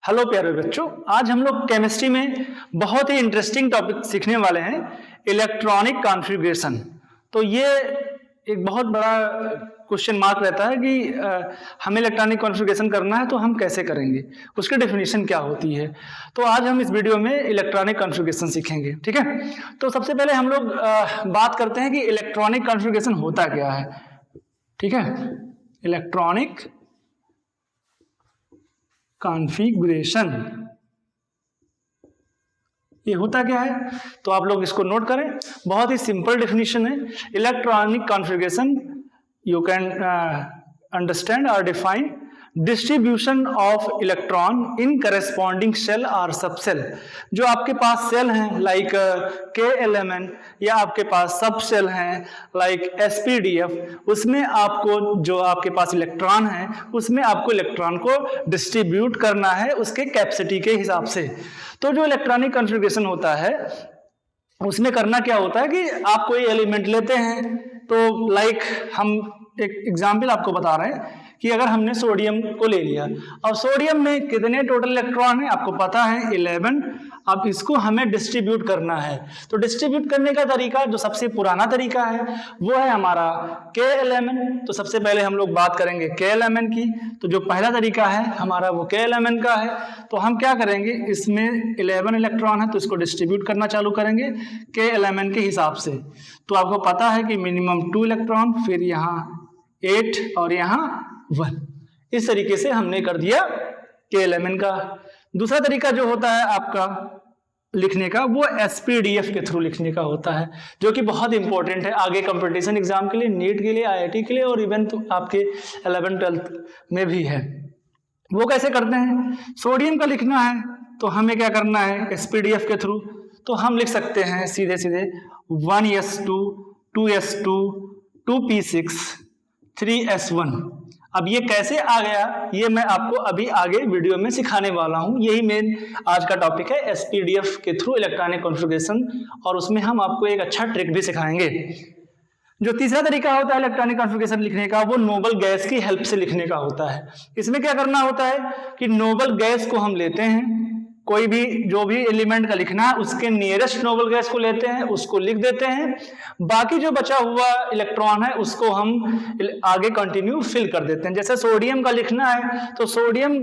Hello प्यारे बच्चों, आज हम लोग केमिस्ट्री में बहुत ही इंटरेस्टिंग टॉपिक सीखने वाले हैं, इलेक्ट्रॉनिक कॉन्फ़िगरेशन। तो ये एक बहुत बड़ा क्वेश्चन मार्क रहता है कि हमें इलेक्ट्रॉनिक कॉन्फ़िगरेशन करना है तो हम कैसे करेंगे, उसकी डेफिनेशन क्या होती है। तो आज हम इस वीडियो में इलेक्ट्रॉनिक कॉन्फ़िगरेशन सीखेंगे, ठीक है। तो सबसे पहले हम लोग बात करते हैं कि इलेक्ट्रॉनिक कॉन्फ़िगरेशन होता क्या है, ठीक है। इलेक्ट्रॉनिक कॉन्फ़िगरेशन ये होता क्या है, तो आप लोग इसको नोट करें। बहुत ही सिंपल डेफिनेशन है। Electronic configuration you can understand और define distribution of electron in corresponding shell और सब सेल। जो आपके पास सेल हैं लाइक KLMN या आपके पास सब सेल हैं लाइक SPDF, उसमें आपको जो आपके पास इलेक्ट्रॉन है उसमें आपको इलेक्ट्रॉन को डिस्ट्रीब्यूट करना है उसके कैपेसिटी के हिसाब से। तो जो इलेक्ट्रॉनिक कॉन्फ़िगरेशन होता है उसमें करना क्या होता है कि आप कोई एलिमेंट लेते हैं, तो लाइक हम एक एग्जाम्पल आपको बता रहे हैं कि अगर हमने सोडियम को ले लिया और सोडियम में कितने टोटल इलेक्ट्रॉन है आपको पता है 11। अब इसको हमें डिस्ट्रीब्यूट करना है, तो डिस्ट्रीब्यूट करने का तरीका जो सबसे पुराना तरीका है वो है हमारा KLMN। तो सबसे पहले हम लोग बात करेंगे KLMN की। तो जो पहला तरीका है हमारा वो KLMN का है। तो हम क्या करेंगे, इसमें 11 इलेक्ट्रॉन है तो इसको डिस्ट्रीब्यूट करना चालू करेंगे KLMN के हिसाब से। तो आपको पता है कि मिनिमम 2 इलेक्ट्रॉन, फिर यहाँ 8 और यहाँ 1। इस तरीके से हमने कर दिया KLMN का। दूसरा तरीका जो होता है आपका लिखने का वो SPDF के थ्रू लिखने का होता है, जो कि बहुत इंपॉर्टेंट है आगे कंपटीशन एग्जाम के लिए, नीट के लिए, IIT के लिए और इवन तो आपके 11th-12th में भी है। वो कैसे करते हैं, सोडियम का लिखना है तो हमें क्या करना है SPDF के थ्रू। तो हम लिख सकते हैं सीधे सीधे 1s2 2s2 2p6 3s1। अब ये कैसे आ गया ये मैं आपको अभी आगे वीडियो में सिखाने वाला हूं। यही मेन आज का टॉपिक है, SPDF के थ्रू इलेक्ट्रॉनिक कॉन्फ़िगरेशन, और उसमें हम आपको एक अच्छा ट्रिक भी सिखाएंगे। जो तीसरा तरीका होता है इलेक्ट्रॉनिक कॉन्फ़िगरेशन लिखने का वो नोबल गैस की हेल्प से लिखने का होता है। इसमें क्या करना होता है कि नोबल गैस को हम लेते हैं, कोई भी जो भी एलिमेंट का लिखना है उसके नियरेस्ट नोबल गैस को लेते हैं, उसको लिख देते हैं। बाकी जो बचा हुआ इलेक्ट्रॉन है उसको हम आगे कंटिन्यू फिल कर देते हैं। जैसे सोडियम का लिखना है तो सोडियम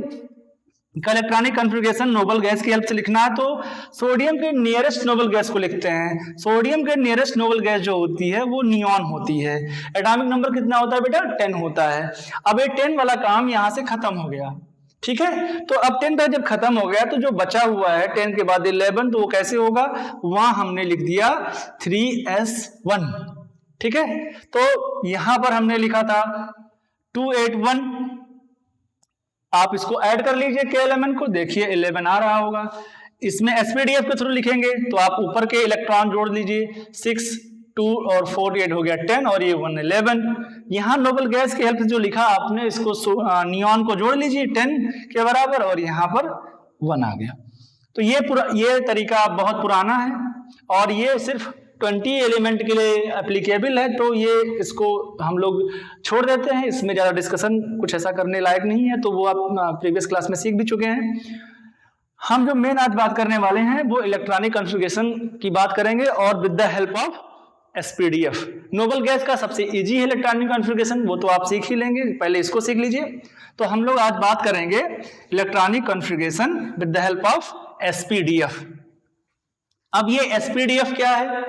का इलेक्ट्रॉनिक कॉन्फ़िगरेशन नोबल गैस की हेल्प से लिखना है तो सोडियम के नियरेस्ट नोबल गैस को लिखते हैं। सोडियम के नियरेस्ट नोबल गैस जो होती है वो नियॉन होती है। एटॉमिक नंबर कितना होता है बेटा, 10 होता है। अब ये 10 वाला काम यहां से खत्म हो गया, ठीक है। तो अब 10 का जब खत्म हो गया तो जो बचा हुआ है 10 के बाद 11, तो वो कैसे होगा, वहां हमने लिख दिया 3s1, ठीक है। तो यहां पर हमने लिखा था 281। आप इसको ऐड कर लीजिए KLMN को, देखिए 11 आ रहा होगा। इसमें SPDF के थ्रू लिखेंगे तो आप ऊपर के इलेक्ट्रॉन जोड़ लीजिए, 6 2 और 4 8 हो गया 10 और ये 1 11। यहाँ नोबल गैस की हेल्प से जो लिखा आपने इसको नियॉन को जोड़ लीजिए 10 के बराबर और यहाँ पर 1 आ गया। तो ये तरीका बहुत पुराना है और ये सिर्फ 20 एलिमेंट के लिए एप्लीकेबल है, तो ये इसको हम लोग छोड़ देते हैं। इसमें ज़्यादा डिस्कशन कुछ ऐसा करने लायक नहीं है, तो वो आप प्रीवियस क्लास में सीख भी चुके हैं। हम जो मेन आज बात करने वाले हैं वो इलेक्ट्रॉनिक कॉन्फ़िगरेशन की बात करेंगे और with the help of SPDF। Noble gas का सबसे इजी है इलेक्ट्रॉनिक कॉन्फ़िगरेशन, वो तो आप सीख ही लेंगे, पहले इसको सीख लीजिए। तो हम लोग आज बात करेंगे electronic configuration with the help of SPDF। अब ये SPDF क्या है,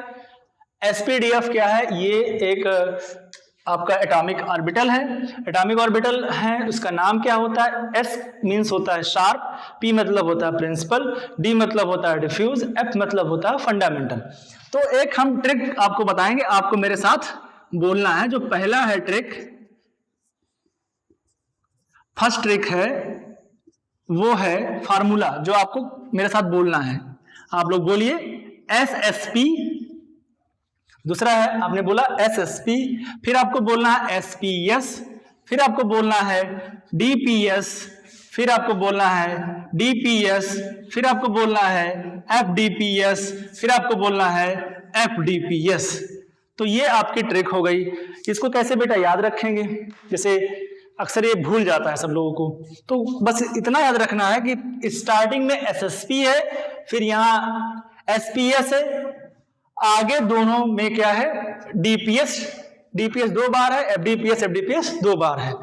SPDF क्या है, ये एक आपका एटॉमिक ऑर्बिटल है। एटॉमिक ऑर्बिटल है, उसका नाम क्या होता है, S मीन्स होता है शार्प, P मतलब होता है प्रिंसिपल, D मतलब होता है डिफ्यूज, F मतलब होता है फंडामेंटल। तो एक हम ट्रिक आपको बताएंगे, आपको मेरे साथ बोलना है। जो पहला है ट्रिक, फर्स्ट ट्रिक है वो है फार्मूला, जो आपको मेरे साथ बोलना है। आप लोग बोलिए SSP। दूसरा है आपने बोला SSP, फिर आपको बोलना है SPS, फिर आपको बोलना है DPS, फिर आपको बोलना है DPS, फिर आपको बोलना है FDPS, फिर आपको बोलना है FDPS। तो ये आपकी ट्रिक हो गई। इसको कैसे बेटा याद रखेंगे, जैसे अक्सर ये भूल जाता है सब लोगों को। तो बस इतना याद रखना है कि स्टार्टिंग में एसएसपी है, फिर यहाँ एसपीएस है, आगे दोनों में क्या है डीपीएस, डीपीएस 2 बार है, एफडीपीएस 2 बार है।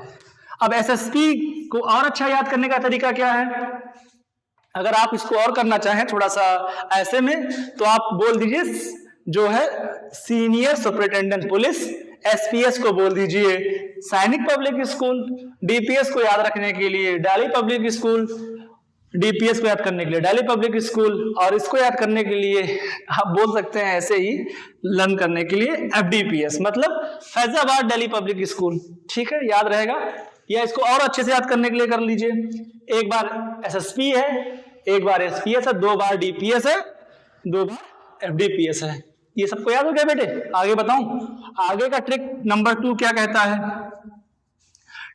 अब एसएसपी को और अच्छा याद करने का तरीका क्या है, अगर आप इसको और करना चाहें थोड़ा सा ऐसे में, तो आप बोल दीजिए जो है सीनियर सुपरिटेंडेंट पुलिस, एसपीएस को बोल दीजिए सैनिक पब्लिक स्कूल, डीपीएस को याद रखने के लिए दिल्ली पब्लिक स्कूल, डीपीएस को याद करने के लिए दिल्ली पब्लिक स्कूल, और इसको याद करने के लिए आप बोल सकते हैं ऐसे ही लर्न करने के लिए एफडीपीएस, मतलब फैजाबाद दिल्ली पब्लिक स्कूल। ठीक है, याद रहेगा। या इसको और अच्छे से याद करने के लिए कर लीजिए, एक बार एसएसपी है, एक बार एसपीएस है, 2 बार डीपीएस है, 2 बार एफडीपीएस है। ये सबको याद हो गया बेटे? आगे बताऊं, आगे का ट्रिक नंबर 2 क्या कहता है?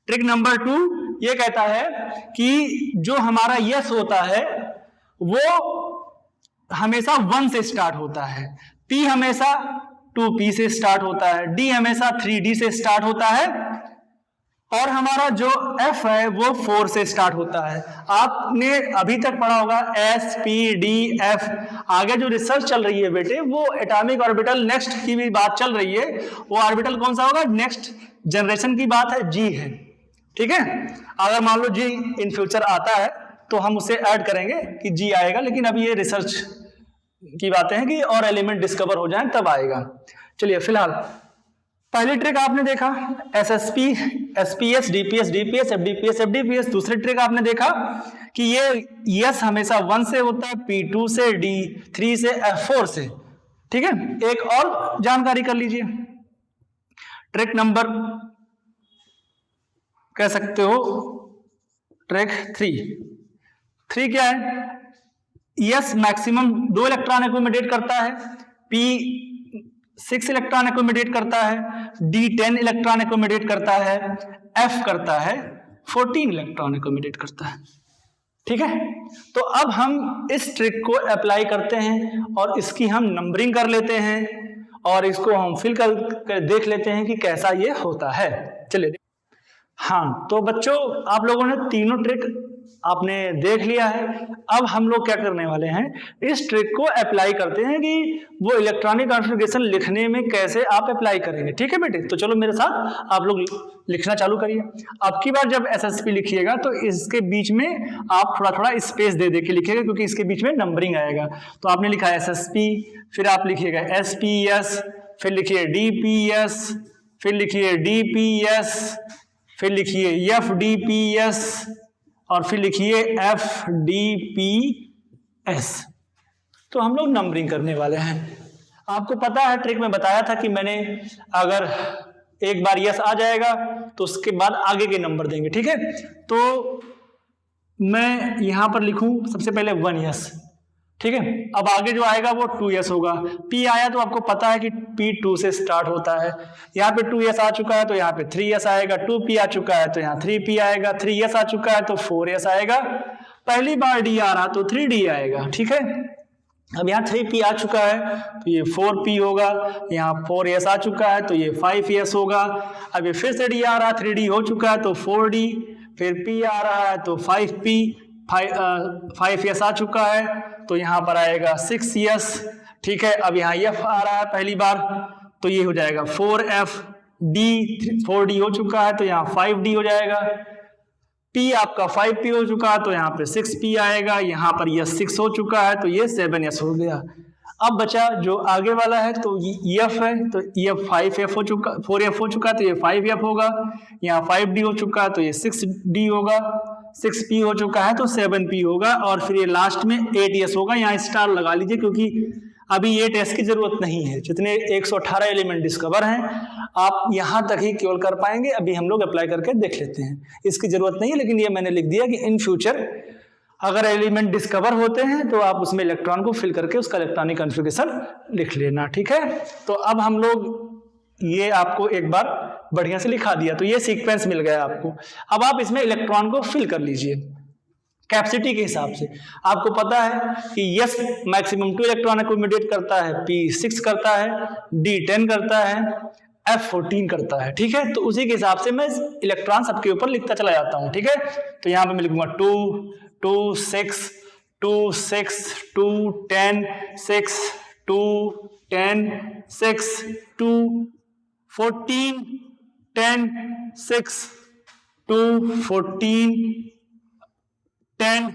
ट्रिक नंबर 2 ये कहता है कि जो हमारा यस होता है वो हमेशा 1 से स्टार्ट होता है, पी हमेशा 2p से स्टार्ट होता है, डी हमेशा 3d से स्टार्ट होता है, और हमारा जो F है वो 4 से स्टार्ट होता है। आपने अभी तक पढ़ा होगा S P D F। आगे जो रिसर्च चल रही है बेटे वो एटॉमिक ऑर्बिटल नेक्स्ट की भी बात चल रही है, वो ऑर्बिटल कौन सा होगा, नेक्स्ट जनरेशन की बात है, G है। ठीक है, अगर मान लो G इन फ्यूचर आता है तो हम उसे ऐड करेंगे कि G आएगा, लेकिन अभी ये रिसर्च की बातें हैं कि और एलिमेंट डिस्कवर हो जाए तब आएगा। चलिए फिलहाल पहली ट्रिक आपने देखा एसएसपी, एसपीएस, डीपीएस, डीपीएस, एफडीपीएस, एफडीपीएस। दूसरी ट्रिक आपने देखा कि ये यस हमेशा 1 से होता है, P2 से, D3 से, F4 से। ठीक है, एक और जानकारी कर लीजिए, ट्रिक नंबर कह सकते हो ट्रिक 3 क्या है? यस मैक्सिमम 2 इलेक्ट्रॉन एकोमोडेट करता है, P 6 इलेक्ट्रॉन एकोमोडेट करता है, D 10 इलेक्ट्रॉन एकोमोडेट करता है, F करता है 14 इलेक्ट्रॉन एकोमोडेट करता है। ठीक है, तो अब हम इस ट्रिक को अप्लाई करते हैं और इसकी हम नंबरिंग कर लेते हैं और इसको हम फिल कर देख लेते हैं कि कैसा ये होता है। चलिए, हाँ तो बच्चों आप लोगों ने तीनों ट्रिक आपने देख लिया है। अब हम लोग क्या करने वाले हैं, इस ट्रिक को अप्लाई करते हैं कि वो इलेक्ट्रॉनिक कॉन्फ़िगरेशन लिखने में कैसे आप अप्लाई करेंगे। ठीक है बेटे, तो चलो मेरे साथ आप लोग लिखना चालू करिए। अब की बार जब एसएसपी लिखिएगा तो इसके बीच में आप थोड़ा थोड़ा स्पेस दे के लिखिएगा, क्योंकि इसके बीच में नंबरिंग आएगा। तो आपने लिखा एसएसपी, फिर आप लिखिएगा एसपीएस, फिर लिखिए डीपीएस, फिर लिखिए डीपीएस, फिर लिखिए एफडीपीएस, और फिर लिखिए एफडीपीएस। तो हम लोग नंबरिंग करने वाले हैं। आपको पता है ट्रिक में बताया था कि मैंने अगर एक बार यस आ जाएगा तो उसके बाद आगे के नंबर देंगे। ठीक है, तो मैं यहां पर लिखूं सबसे पहले 1 यस। ठीक है, अब आगे जो आएगा वो 2 यस होगा। P आया तो आपको पता है कि P 2 से स्टार्ट होता है। यहाँ पे 2 यस आ चुका है तो यहाँ पे 3 यस आएगा। 2P आ चुका है तो यहाँ 3P आएगा। 3 यस आ चुका है तो 4 यस आएगा। पहली बार D आ रहा तो 3D आएगा। ठीक है, अब यहाँ 3P आ चुका है तो ये 4P होगा। यहाँ 4 यस आ चुका है तो ये 5 यस होगा। अब ये फिर से D आ रहा, 3D हो चुका है तो 4D, फिर P आ रहा है तो 5P, 5 यस आ चुका है तो यहाँ पर आएगा 6 यस। ठीक है, अब यहाँ F आ रहा है पहली बार तो ये हो जाएगा 4F। D 4D हो चुका है तो यहाँ 5D हो जाएगा। P आपका 5P हो चुका है तो यहाँ पे 6P आएगा। यहाँ पर यह 6 हो चुका है तो ये 7 यस हो गया। अब बचा जो आगे वाला है तो F है तो F 5F हो चुका, 4F हो चुका है तो ये 5F होगा। यहाँ 5D हो चुका है तो ये 6D होगा। 6P हो चुका है तो 7P होगा। और फिर ये लास्ट में 8S होगा। यहाँ स्टार लगा लीजिए क्योंकि अभी 8S की जरूरत नहीं है। जितने 118 एलिमेंट डिस्कवर हैं आप यहाँ तक ही केवल कर पाएंगे। अभी हम लोग अप्लाई करके देख लेते हैं, इसकी जरूरत नहीं है, लेकिन ये मैंने लिख दिया कि इन फ्यूचर अगर एलिमेंट डिस्कवर होते हैं तो आप उसमें इलेक्ट्रॉन को फिल करके उसका इलेक्ट्रॉनिक कॉन्फ़िगरेशन लिख लेना। ठीक है, तो अब हम लोग ये आपको एक बार बढ़िया से लिखा दिया तो ये सीक्वेंस मिल गया आपको। अब आप इसमें इलेक्ट्रॉन को फिल कर लीजिए कैपेसिटी के हिसाब से। आपको पता है कि यस मैक्सिमम 2 इलेक्ट्रॉन एकोमोडेट करता है, P 6 करता है, D 10 करता है, F14 करता है, ठीक है। तो उसी के हिसाब से मैं इलेक्ट्रॉन सबके ऊपर लिखता चला जाता हूं, ठीक है। तो यहां पे मैं लिखूंगा 2 2 6 2 6 2 10 6 2 10 6 2 14 10 6 2 14 10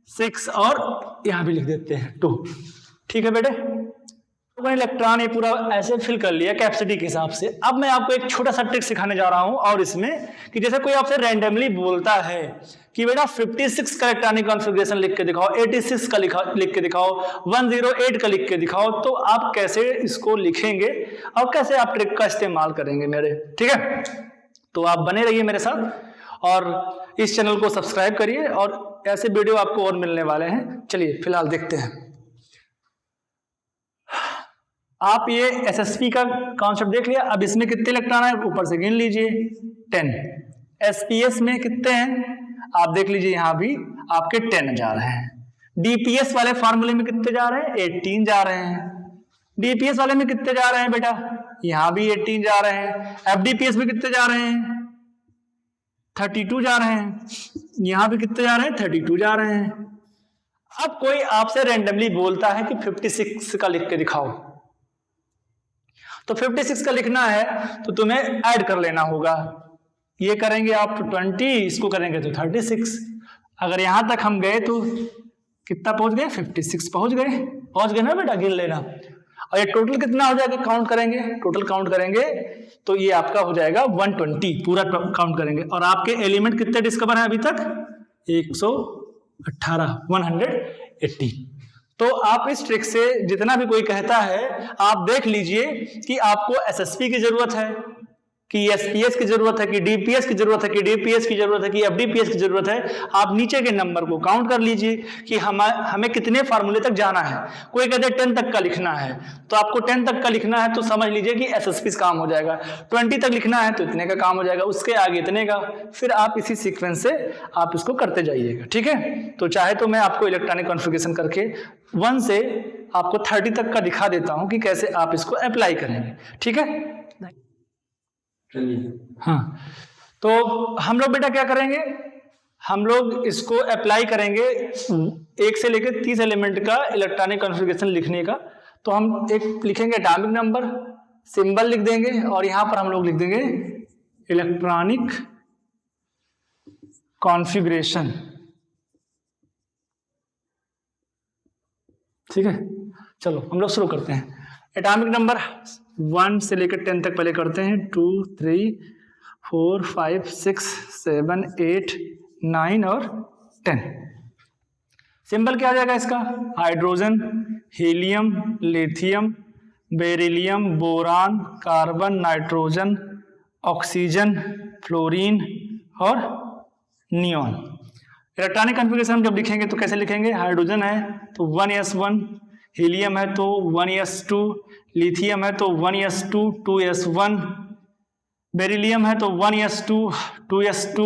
6 और यहां भी लिख देते हैं 2, ठीक है बेटे। तो मैंने इलेक्ट्रॉन ये पूरा ऐसे फिल कर लिया कैपेसिटी के हिसाब से। अब मैं आपको एक छोटा सा ट्रिक सिखाने जा रहा हूं, और इसमें कि जैसे कोई आपसे रैंडमली बोलता है कि बेटा 56 का इलेक्ट्रॉनिक कॉन्फ़िगरेशन लिख के दिखाओ, 86 का लिख के दिखाओ, 108 का लिख के दिखाओ, तो आप कैसे इसको लिखेंगे और कैसे आप ट्रिक का इस्तेमाल करेंगे मेरे, ठीक है। तो आप बने रहिए मेरे साथ और इस चैनल को सब्सक्राइब करिए, और ऐसे वीडियो आपको और मिलने वाले हैं। चलिए फिलहाल देखते हैं। आप ये एसएसपी का कॉन्सेप्ट देख लिया। अब इसमें कितने इलेक्ट्रॉन है ऊपर से गिन लीजिए 10। एसपीएस में कितने हैं आप देख लीजिए, यहां भी आपके 10 जा रहे हैं। डीपीएस वाले फार्मूले में कितने जा रहे हैं 18 जा रहे हैं। डीपीएस वाले में कितने जा रहे हैं बेटा, यहां भी 18 जा रहे हैं। एफडीपीएस में कितने जा रहे हैं 32 जा रहे हैं। यहां भी कितने जा रहे हैं 32 जा रहे हैं। अब कोई आपसे रैंडमली बोलता है कि 56 का लिख के दिखाओ, तो 56 का लिखना है तो तुम्हें ऐड कर लेना होगा। ये करेंगे आप तो 20, इसको करेंगे तो 36। अगर यहां तक हम गए तो कितना पहुंच गए 56 पहुंच गए ना बेटा, गिन लेना। और ये टोटल कितना हो जाएगा काउंट करेंगे, टोटल काउंट करेंगे तो ये आपका हो जाएगा 120 पूरा काउंट करेंगे। और आपके एलिमेंट कितने डिस्कवर हैं अभी तक 118 180। तो आप इस ट्रिक से जितना भी कोई कहता है आप देख लीजिए कि आपको एसएसपी की जरूरत है कि एसपीएस की जरूरत है कि डीपीएस की जरूरत है कि डीपीएस की जरूरत है कि एफडीपीएस की जरूरत है। आप नीचे के नंबर को काउंट कर लीजिए कि हमें कितने फार्मूले तक जाना है। कोई कहते हैं 10 तक का लिखना है, तो आपको 10 तक का लिखना है तो समझ लीजिए कि एसएसपी काम हो जाएगा। 20 तक लिखना है तो इतने का काम हो जाएगा, उसके आगे इतने का। फिर आप इसी सीक्वेंस से आप इसको करते जाइएगा, ठीक है। तो चाहे तो मैं आपको इलेक्ट्रॉनिक कॉन्फ़िगरेशन करके 1 से आपको 30 तक का दिखा देता हूं कि कैसे आप इसको अप्लाई करेंगे, ठीक है। हाँ, तो हम लोग बेटा क्या करेंगे, हम लोग इसको अप्लाई करेंगे 1 से लेकर 30 एलिमेंट का इलेक्ट्रॉनिक कॉन्फ़िगरेशन लिखने का। तो हम एक लिखेंगे एटॉमिक नंबर, सिंबल लिख देंगे और यहां पर हम लोग लिख देंगे इलेक्ट्रॉनिक कॉन्फ़िगरेशन, ठीक है। चलो हम लोग शुरू करते हैं। एटॉमिक नंबर 1 से लेकर 10 तक पहले करते हैं। 2 3 4 5 6 7 8 9 और 10। सिंबल क्या आ जाएगा इसका, hydrogen, helium, lithium, beryllium, boron, carbon, nitrogen, oxygen, fluorine और नियॉन। इलेक्ट्रॉनिक कॉन्फ़िगरेशन जब लिखेंगे तो कैसे लिखेंगे, हाइड्रोजन है तो 1s1, हीलियम है तो 1s2, लिथियम है तो 1s2 2s1, बेरिलियम है तो 1s2 2s2,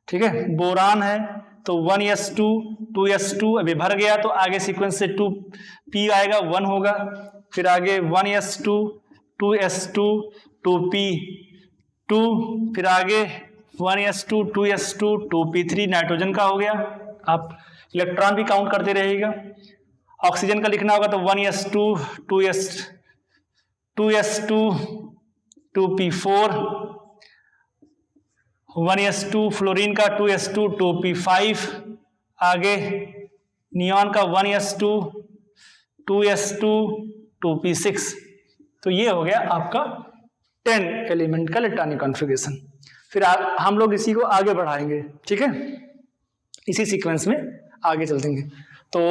ठीक है। बोरान है तो 1s2 2s2, अभी भर गया तो आगे सीक्वेंस से 2p आएगा 1 होगा, फिर आगे 1s2 2s2 2p 2, फिर आगे 1s2 2s2 2p3 नाइट्रोजन का हो गया। आप इलेक्ट्रॉन भी काउंट करते रहिएगा। ऑक्सीजन का लिखना होगा तो 1s2 2s2 2p4, 1s2, fluorine का 2s2 2p5, आगे नियॉन का 1s2 2s2 2p6। तो ये हो गया आपका 10 एलिमेंट का इलेक्ट्रॉनिक कॉन्फ़िगरेशन। फिर हम लोग इसी को आगे बढ़ाएंगे, ठीक है, इसी सीक्वेंस में आगे चल देंगे। तो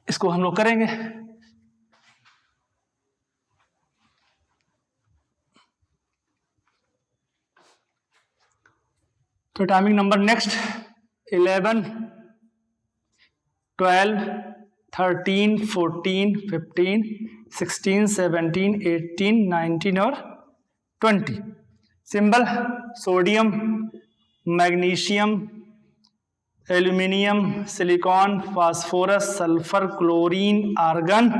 इसको हम लोग करेंगे। तो एटॉमिक नंबर नेक्स्ट 11 12 13 14 15 16 17 18 19 और 20। Symbol sodium, magnesium, aluminium, silicon, phosphorus, sulphur, chlorine, argon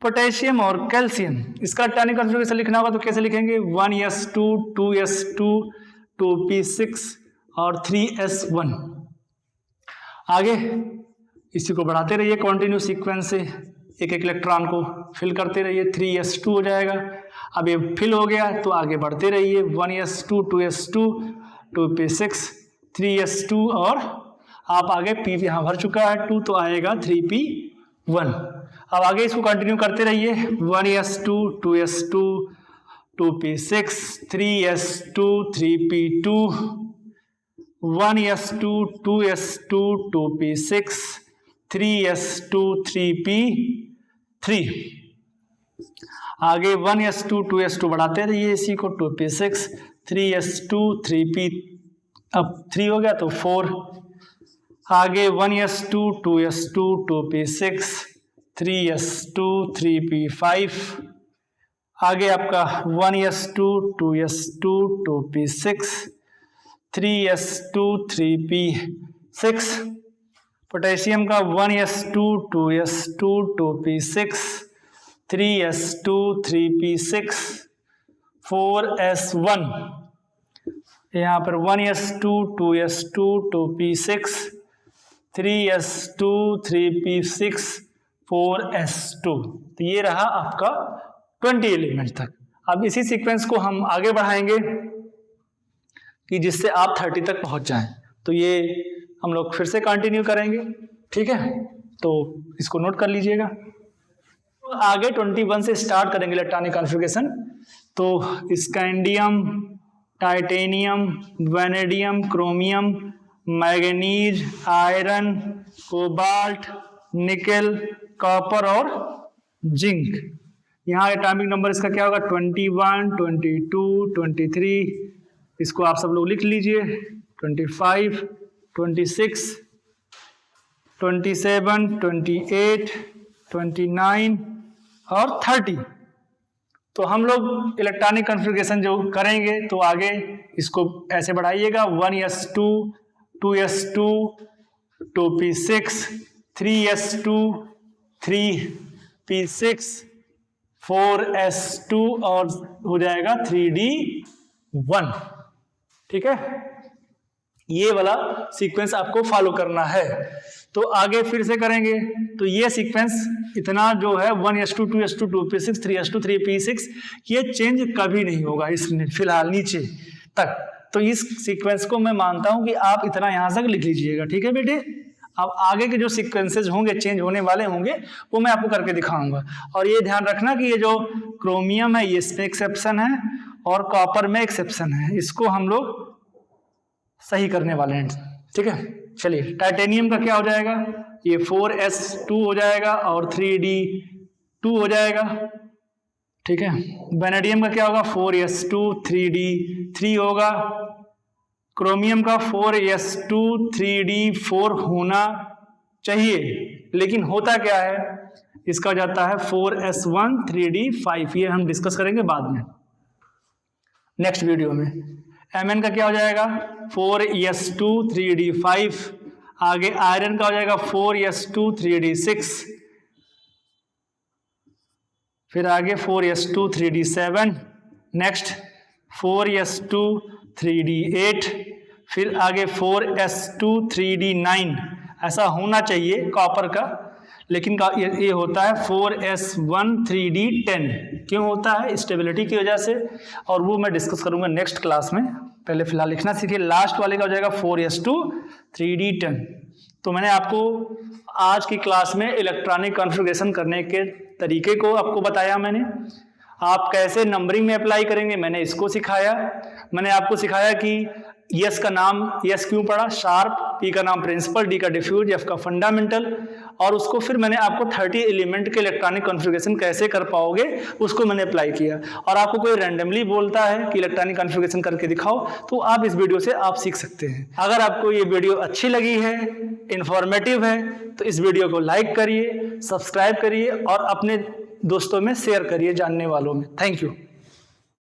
potassium और कैल्शियम, इसका इलेक्ट्रॉनिक कॉन्फ़िगरेशन लिखना होगा तो कैसे लिखेंगे, 1s2 2s2 2p6 और 3s1। आगे इसी को बढ़ाते रहिए कंटिन्यू सीक्वेंस से, एक एक इलेक्ट्रॉन को फिल करते रहिए, 3s2 हो जाएगा। अब ये फिल हो गया तो आगे बढ़ते रहिए, 1s2 2s2 2p6 3s2 और आप आगे p यहाँ भर चुका है 2 तो आएगा 3p1। अब आगे इसको कंटिन्यू करते रहिए, 1s2 2s2 2p6 3s2 3p2 1s2 2s2 2p6 3s2 3p3। आगे 1s2 2s2 बढ़ाते रहिए इसी को, 2p6 3s2 3p, अब 3 हो गया तो 4। आगे 1s2 2s2 2p6 3s2 3p5। आगे आपका 1s2 2s2 2p6 3s2 3p6। Potassium का 1s2 2s2 2p6 3s2 3p6 4s1। यहाँ पर 1s2 2s2 2p6 3s2 3p6 4s2। तो ये रहा आपका 20 एलिमेंट तक। अब इसी सीक्वेंस को हम आगे बढ़ाएंगे कि जिससे आप 30 तक पहुंच जाएं। तो ये हम लोग फिर से कंटिन्यू करेंगे, ठीक है, तो इसको नोट कर लीजिएगा। तो आगे 21 से स्टार्ट करेंगे इलेक्ट्रॉनिक कॉन्फ़िगरेशन। तो scandium, titanium, vanadium, chromium, manganese, iron, cobalt, nickel, copper और जिंक। यहाँ एटॉमिक नंबर इसका क्या होगा, 21 22 23, इसको आप सब लोग लिख लीजिए, 25 26 27 28 29 और 30। तो हम लोग इलेक्ट्रॉनिक कॉन्फ़िगरेशन जो करेंगे तो आगे इसको ऐसे बढ़ाइएगा, 1s2 2s2 2p6 3s2 3p6 4s2 और हो जाएगा 3d1। ठीक है, ये वाला सीक्वेंस आपको फॉलो करना है। तो आगे फिर से करेंगे तो ये सीक्वेंस इतना जो है 1s2 2s2 2p6 3s2 3p6 ये चेंज कभी नहीं होगा इस फिलहाल नीचे तक। तो इस सीक्वेंस को मैं मानता हूं कि आप इतना यहां तक लिख लीजिएगा, ठीक है बेटे। अब आगे के जो सीक्वेंसेज होंगे चेंज होने वाले होंगे वो मैं आपको करके दिखाऊंगा। और ये ध्यान रखना कि ये जो क्रोमियम है ये इसमें एक्सेप्शन है और कॉपर में एक्सेप्शन है, इसको हम लोग सही करने वाले हैं, ठीक है। चलिए, टाइटेनियम का क्या हो जाएगा, ये 4s2 हो जाएगा और 3d2 हो जाएगा, ठीक है। वैनेडियम का क्या होगा, 4s2 3d3 होगा। क्रोमियम का 4s2 3d4 होना चाहिए, लेकिन होता क्या है, इसका जाता है 4s1 3d5। ये हम डिस्कस करेंगे बाद में नेक्स्ट वीडियो में। Mn का क्या हो जाएगा, 4s2 3d5। आगे आयरन का हो जाएगा 4s2 3d6, फिर आगे 4s2 3d7, next 4s2 3d8, फिर आगे 4s2 3d9। ऐसा होना चाहिए कॉपर का, लेकिन ये होता है 4s1 3d10। क्यों होता है, स्टेबिलिटी की वजह से, और वो मैं डिस्कस करूंगा नेक्स्ट क्लास में। पहले फिलहाल लिखना सीखिए। लास्ट वाले का हो जाएगा 4s2 3d10। तो मैंने आपको आज की क्लास में इलेक्ट्रॉनिक कॉन्फ़िगरेशन करने के तरीके को आपको बताया मैंने। आप कैसे नंबरिंग में अप्लाई करेंगे मैंने इसको सिखाया। मैंने आपको सिखाया कि यस का नाम यस क्यों पड़ा, शार्प, पी का नाम प्रिंसिपल, डी का डिफ्यूज, एफ का फंडामेंटल, और उसको फिर मैंने आपको 30 एलिमेंट के इलेक्ट्रॉनिक कॉन्फ़िगरेशन कैसे कर पाओगे उसको मैंने अप्लाई किया। और आपको कोई रैंडमली बोलता है कि इलेक्ट्रॉनिक कॉन्फ़िगरेशन करके दिखाओ तो आप इस वीडियो से आप सीख सकते हैं। अगर आपको ये वीडियो अच्छी लगी है, इंफॉर्मेटिव है, तो इस वीडियो को लाइक करिए, सब्सक्राइब करिए और अपने दोस्तों में शेयर करिए जानने वालों में। Thank you.